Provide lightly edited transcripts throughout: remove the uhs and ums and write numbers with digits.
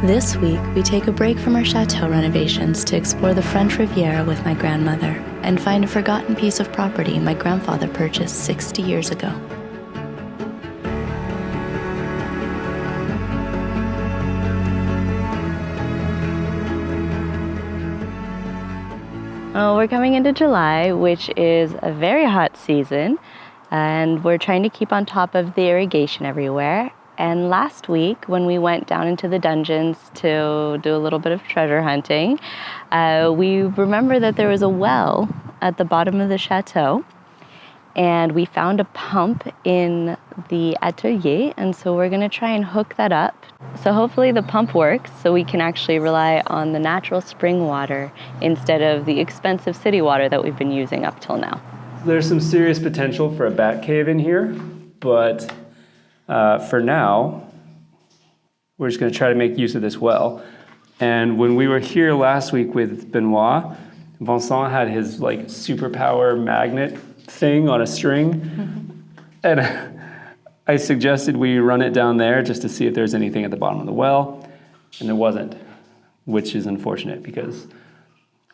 This week, we take a break from our chateau renovations to explore the French Riviera with my grandmother and find a forgotten piece of property my grandfather purchased 60 years ago. Well, we're coming into July, which is a very hot season, and we're trying to keep on top of the irrigation everywhere. And last week, when we went down into the dungeons to do a little bit of treasure hunting, we remember that there was a well at the bottom of the chateau, and we found a pump in the atelier, and so we're gonna try and hook that up. So hopefully the pump works so we can actually rely on the natural spring water instead of the expensive city water that we've been using up till now. There's some serious potential for a bat cave in here, but for now, we're just gonna try to make use of this well. And when we were here last week with Benoit, Vincent had his like superpower magnet thing on a string. And I suggested we run it down there just to see if there's anything at the bottom of the well, and there wasn't, which is unfortunate because I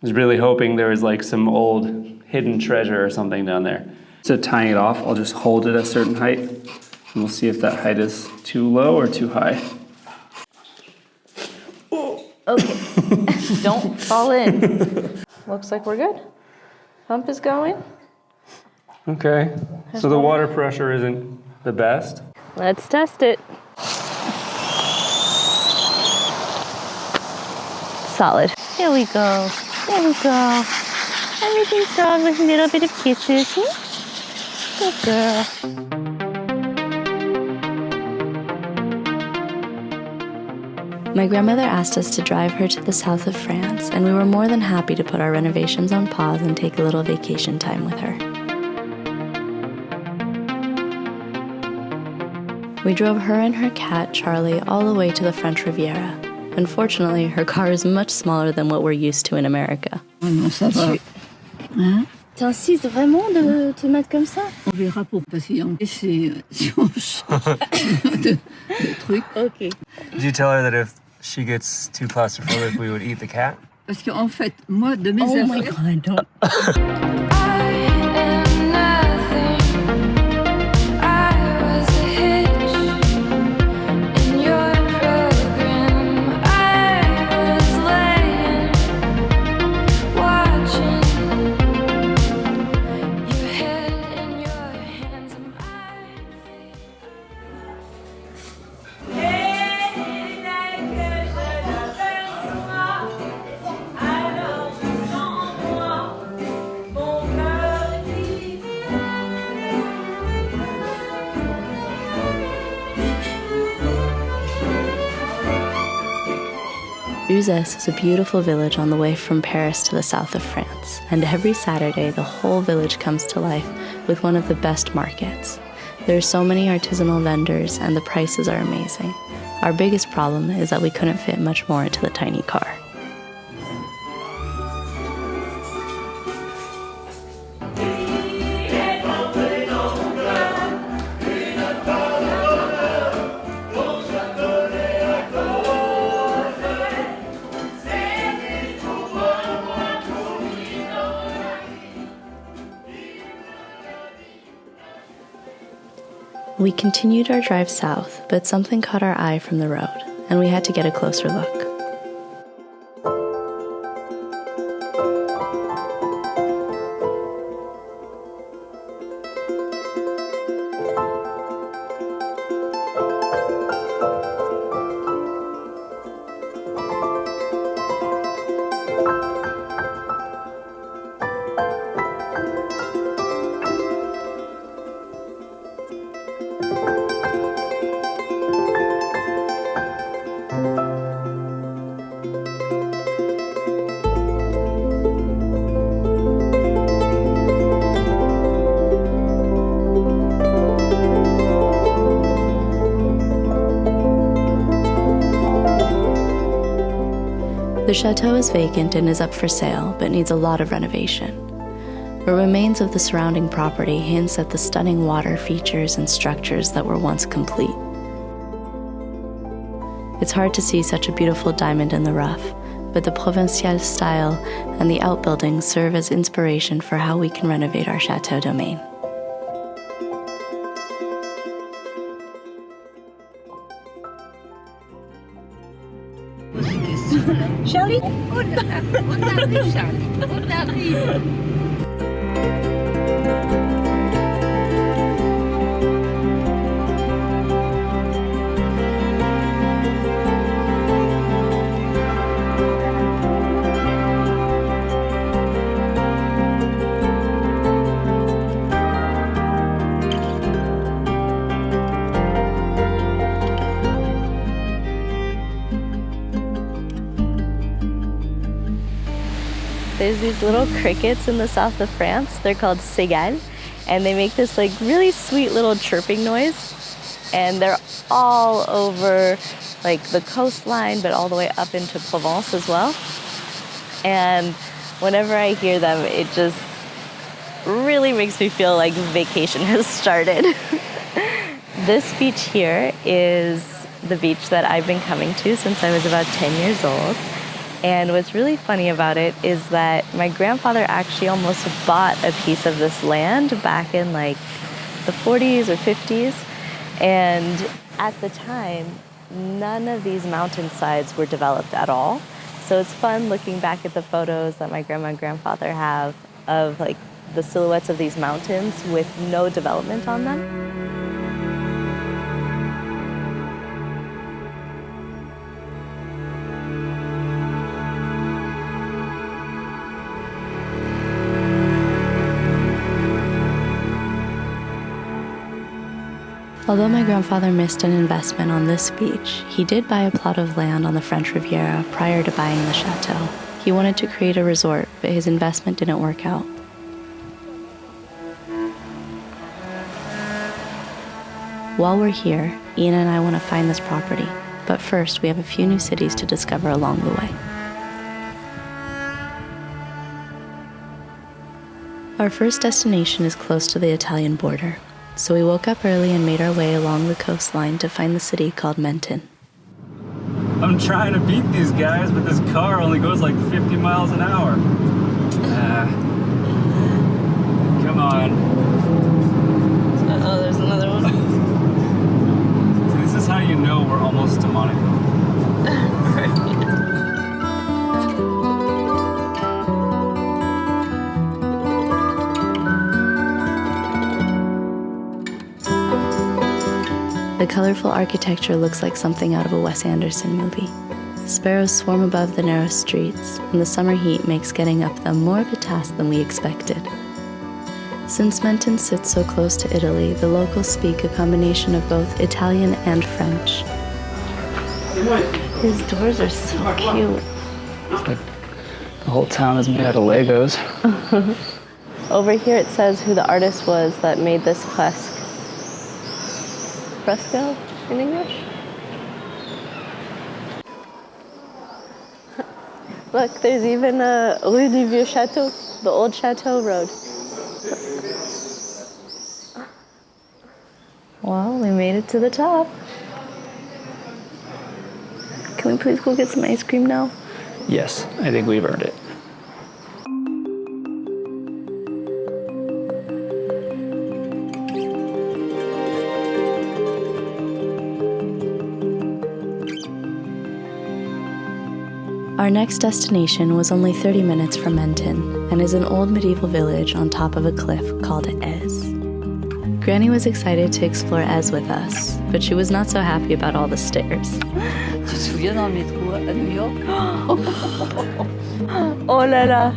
was really hoping there was like some old hidden treasure or something down there. So tying it off, I'll just hold it a certain height, and we'll see if that height is too low or too high. Okay, don't fall in. Looks like we're good. Pump is going. Okay, so the water pressure isn't the best. Let's test it. Solid. There we go. There we go. Everything's done with a little bit of kisses. Good girl. My grandmother asked us to drive her to the south of France, and we were more than happy to put our renovations on pause and take a little vacation time with her. We drove her and her cat, Charlie, all the way to the French Riviera. Unfortunately, her car is much smaller than what we're used to in America. Oh non, ça va. Hein? T'insistes vraiment de te mettre comme ça? On verra pour patienter si on change de truc. Okay. Did you tell her that if she gets too claustrophobic, we would eat the cat? Parce qu'en fait, moi, de mes affaires... God, don't. Uzès is a beautiful village on the way from Paris to the south of France, and every Saturday the whole village comes to life with one of the best markets. There are so many artisanal vendors and the prices are amazing. Our biggest problem is that we couldn't fit much more into the tiny car. We continued our drive south, but something caught our eye from the road, and we had to get a closer look. The chateau is vacant and is up for sale, but needs a lot of renovation. What remains of the surrounding property hints at the stunning water features and structures that were once complete. It's hard to see such a beautiful diamond in the rough, but the Provincial style and the outbuildings serve as inspiration for how we can renovate our chateau domain. Charlie, on arrive, Charlie, on arrive. There's these little crickets in the south of France. They're called cigales, and they make this like really sweet little chirping noise. And they're all over like the coastline, but all the way up into Provence as well. And whenever I hear them, it just really makes me feel like vacation has started. This beach here is the beach that I've been coming to since I was about 10 years old. And what's really funny about it is that my grandfather actually almost bought a piece of this land back in like the 40s or 50s. And at the time, none of these mountainsides were developed at all. So it's fun looking back at the photos that my grandma and grandfather have of like the silhouettes of these mountains with no development on them. Although my grandfather missed an investment on this beach, he did buy a plot of land on the French Riviera prior to buying the chateau. He wanted to create a resort, but his investment didn't work out. While we're here, Ian and I want to find this property, but first we have a few new cities to discover along the way. Our first destination is close to the Italian border. So we woke up early and made our way along the coastline to find the city called Menton. I'm trying to beat these guys, but this car only goes like 50 miles an hour. Come on. Uh-oh, there's another one. So this is how you know we're almost to Monaco. The colorful architecture looks like something out of a Wes Anderson movie. Sparrows swarm above the narrow streets, and the summer heat makes getting up them more of a task than we expected. Since Menton sits so close to Italy, the locals speak a combination of both Italian and French. His doors are so cute. It's like the whole town is made out of Legos. Over here it says who the artist was that made this fresco in English. Look, there's even a Rue du Vieux Chateau, the old Chateau road. Well, we made it to the top. Can we please go get some ice cream now? Yes, I think we've earned it. Our next destination was only 30 minutes from Menton and is an old medieval village on top of a cliff called Ez. Granny was excited to explore Ez with us, but she was not so happy about all the stairs. Tu te souviens dans le métro à New York? Oh là là!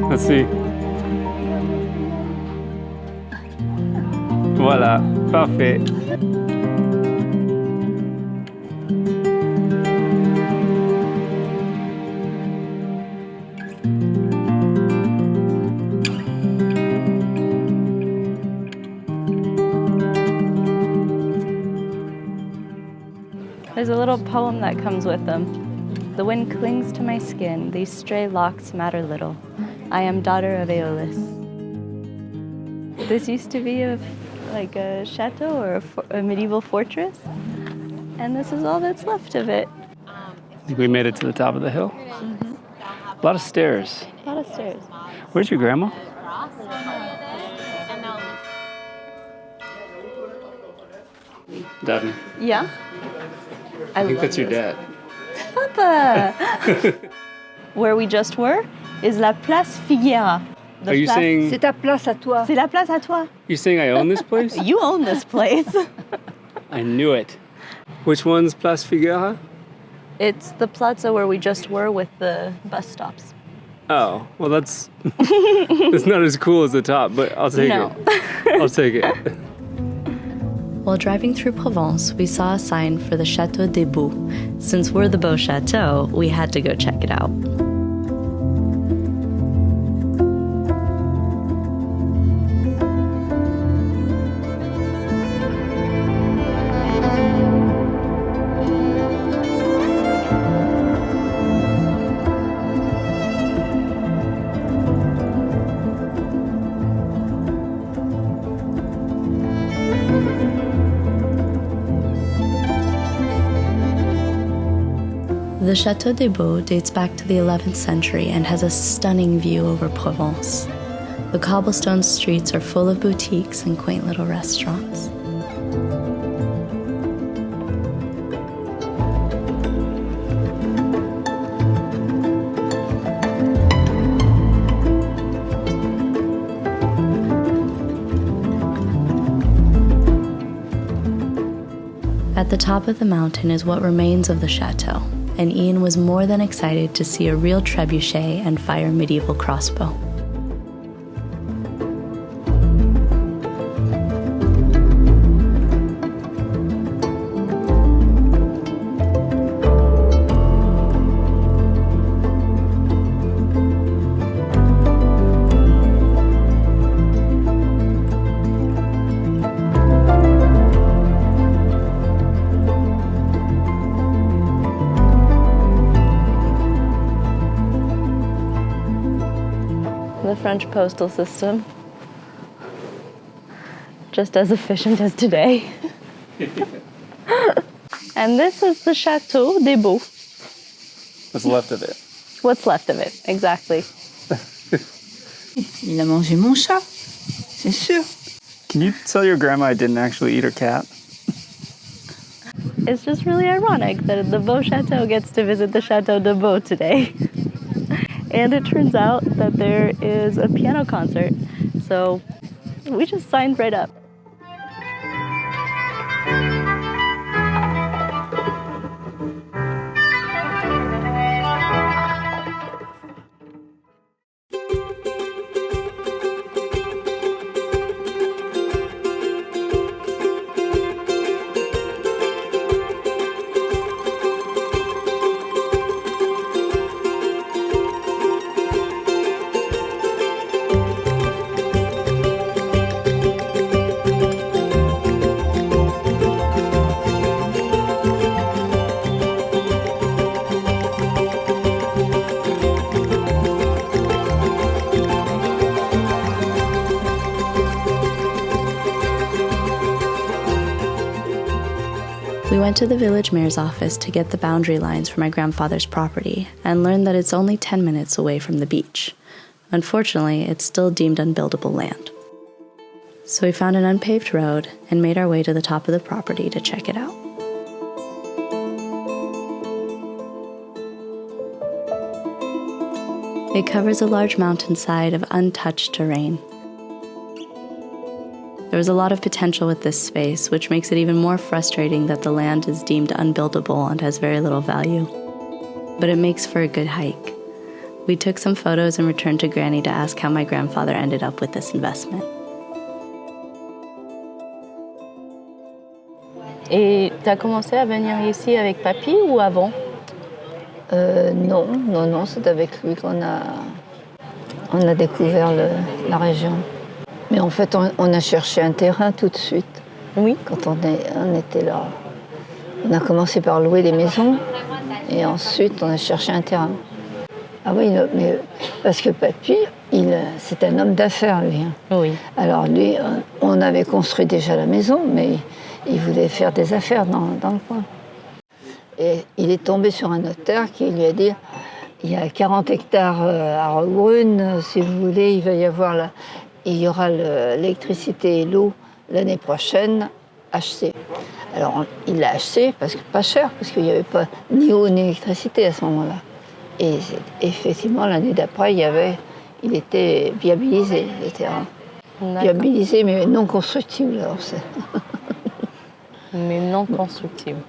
Let's see. Voilà, parfait. There's a little poem that comes with them. The wind clings to my skin, these stray locks matter little. I am daughter of Aeolus. This used to be like a chateau or a medieval fortress, and this is all that's left of it. I think we made it to the top of the hill. Mm-hmm. A lot of stairs. A lot of stairs. Where's your grandma? Daphne, Yeah? I think that's your dad. Papa! Where we just were is la Place Figuera. Are you saying... C'est ta place à toi. C'est la place à toi. You're saying I own this place? You own this place. I knew it. Which one's Place Figuera? It's the plaza where we just were with the bus stops. Oh, well that's... it's not as cool as the top, but I'll take No. it. I'll take it. While driving through Provence, we saw a sign for the Chateau de Beau. Since we're the Beau Chateau, we had to go check it out. The Chateau de Beau dates back to the 11th century and has a stunning view over Provence. The cobblestone streets are full of boutiques and quaint little restaurants. At the top of the mountain is what remains of the chateau, and Ian was more than excited to see a real trebuchet and fire medieval crossbow. The French postal system, just as efficient as today. And this is the Chateau de Beau. What's left of it? What's left of it, exactly. Il a mangé mon chat, c'est sûr. Can you tell your grandma I didn't actually eat her cat? It's just really ironic that the Beau Chateau gets to visit the Chateau de Beau today. And it turns out that there is a piano concert, so we just signed right up. We went to the village mayor's office to get the boundary lines for my grandfather's property and learned that it's only 10 minutes away from the beach. Unfortunately, it's still deemed unbuildable land. So we found an unpaved road and made our way to the top of the property to check it out. It covers a large mountainside of untouched terrain. There was a lot of potential with this space, which makes it even more frustrating that the land is deemed unbuildable and has very little value. But it makes for a good hike. We took some photos and returned to Granny to ask how my grandfather ended up with this investment. Et tu as commencé à venir ici avec papy ou avant? Non, c'est avec lui on a découvert la région. Mais en fait, on a cherché un terrain tout de suite. Oui. Quand on était là. On a commencé par louer des maisons et ensuite on a cherché un terrain. Ah oui, mais parce que papy, c'est un homme d'affaires, lui. Hein. Oui. Alors lui, on avait construit déjà la maison, mais il voulait faire des affaires dans le coin. Et il est tombé sur un notaire qui lui a dit, il y a 40 hectares à Roquebrune, si vous voulez, il y aura l'électricité et l'eau l'année prochaine, achetez. Alors il l'a acheté, parce que pas cher, parce qu'il n'y avait pas ni eau ni électricité à ce moment-là. Et effectivement, l'année d'après, il était viabilisé, le terrain. Viabilisé, mais non constructible. Alors Mais non constructible.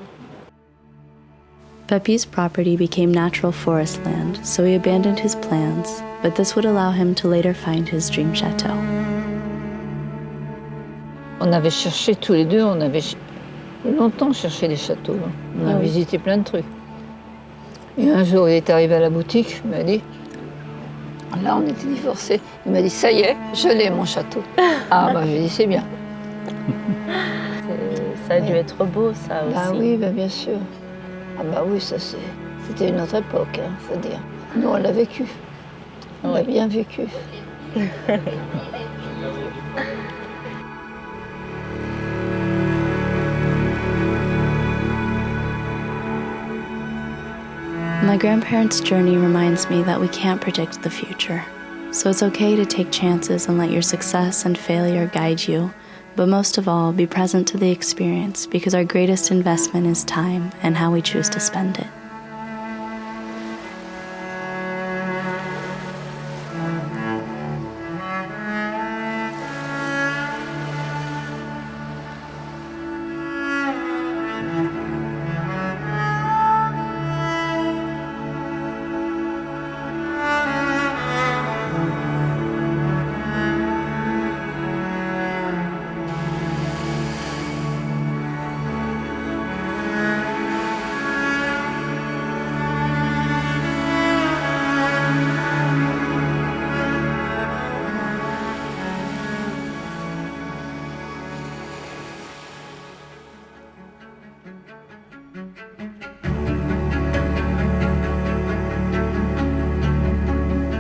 Papy's property became natural forest land, so he abandoned his plans, but this would allow him to later find his dream chateau. On avait cherché tous les deux, on avait longtemps cherché des châteaux. Hein. On a visité plein de trucs. Et un jour, il est arrivé à la boutique, il m'a dit, là on était divorcés, il m'a dit, ça y est, je l'ai mon château. Ah bah je lui ai dit, c'est bien. Ça a dû être beau, ça aussi. Bah oui, bah, bien sûr. Ah bah oui, c'était une autre époque, hein, faut dire. Nous, on l'a vécu. On l'a bien vécu. My grandparents' journey reminds me that we can't predict the future. So it's okay to take chances and let your success and failure guide you. But most of all, be present to the experience because our greatest investment is time and how we choose to spend it.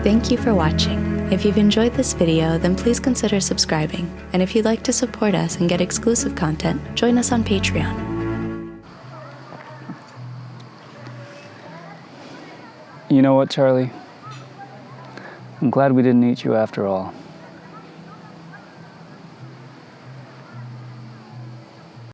Thank you for watching. If you've enjoyed this video, then please consider subscribing. And if you'd like to support us and get exclusive content, join us on Patreon. You know what, Charlie? I'm glad we didn't eat you after all.